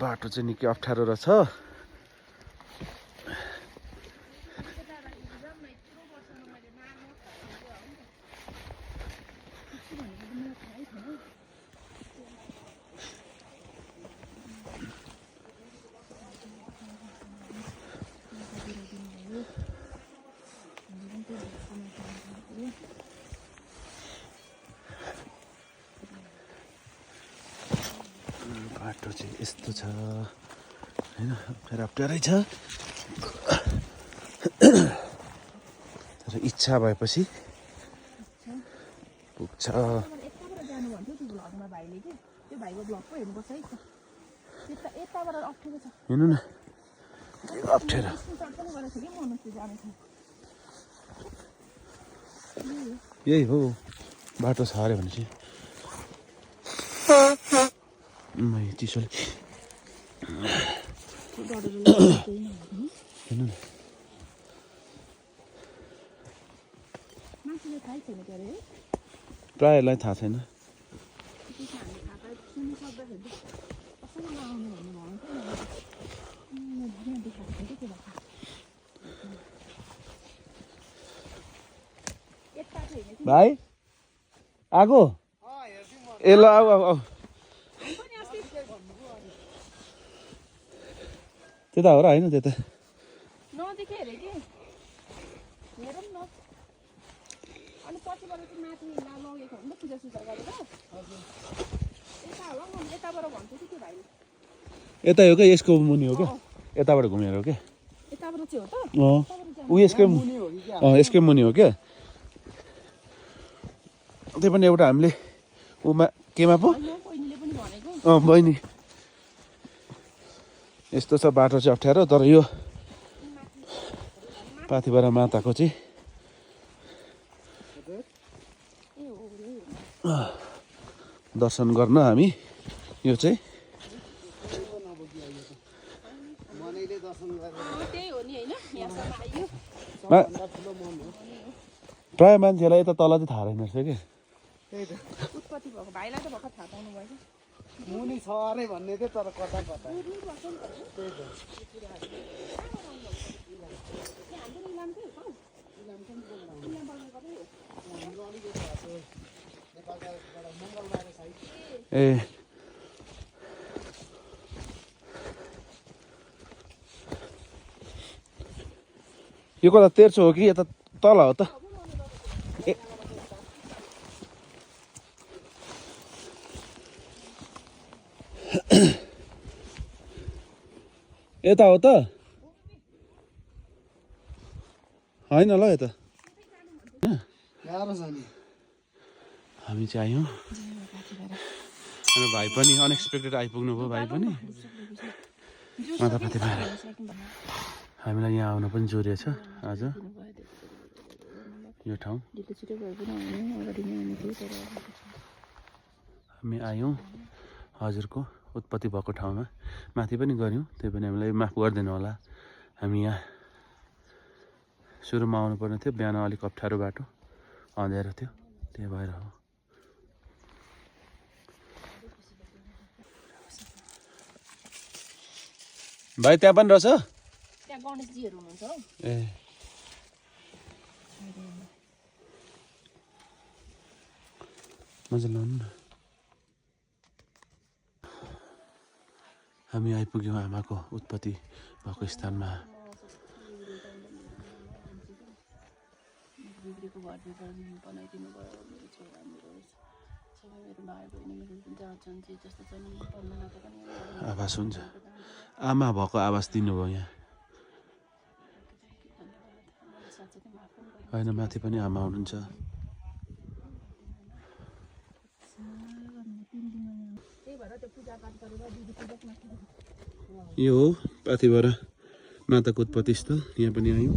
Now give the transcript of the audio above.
बाटो चाहिँ निकै अप्ठ्यारो रहेछ। बाटो चाहिँ यस्तो छ हैन, अप्ठ्यारै छ। तर इच्छा भएपछि पुग्छ। हेर्नु न अप्ठ्यारो। यही हो बाटो छ अरे भनेपछि। चिसोले हेर्नु न प्रायःलाई थाहा छैन। भाइ आगो ए ल आऊ आऊ आऊ त्यता हो र होइन त्यता यता हो क्या यसको मुनि हो क्या यताबाट घुमेर हो क्या ऊ यसकै यसकै मुनि हो क्या त्यही पनि एउटा हामीले उमा केमा पो बहिनी यस्तो छ बाटो चाहिँ अप्ठ्यारो। तर यो पाथिभरा माताको चाहिँ दर्शन गर्न हामी यो चाहिँ प्राय मान्छेलाई यता तल चाहिँ थाहा रहेन रहेछ कि मुनि छ अरे भन्ने थियो तर कता कता ए यो कता तेर्सो हो कि यता तल हो त? यता हो त होइन ल यता हामी चाहिँ आयौँ अनि भाइ पनि अनएक्सपेक्टेड आइपुग्नु भयो। भाइ पनि मातापाती भएर हामीलाई यहाँ आउन पनि जोडिएको छ आज यो ठाउँ। हामी आयौँ हजुरको उत्पत्ति भएको ठाउँमा, माथि पनि गऱ्यौँ, त्यही पनि हामीलाई माफ गरिदिनु होला। हामी यहाँ सुरुमा आउनु पर्ने थियो, बिहान अलिक अप्ठ्यारो बाटो अँध्यारो थियो, त्यही भएर हो। भाइ त्यहाँ पनि रहेछ ए मजा लाउनु न। हामी आइपुग्यौँ आमाको उत्पत्ति भएको स्थानमा। आवास हुन्छ, आमा भएको आवास दिनुभयो यहाँ। होइन माथि पनि आमा हुनुहुन्छ। यो हो पाथिभरा माताको उत्पत्ति स्थल। यहाँ पनि आयौँ।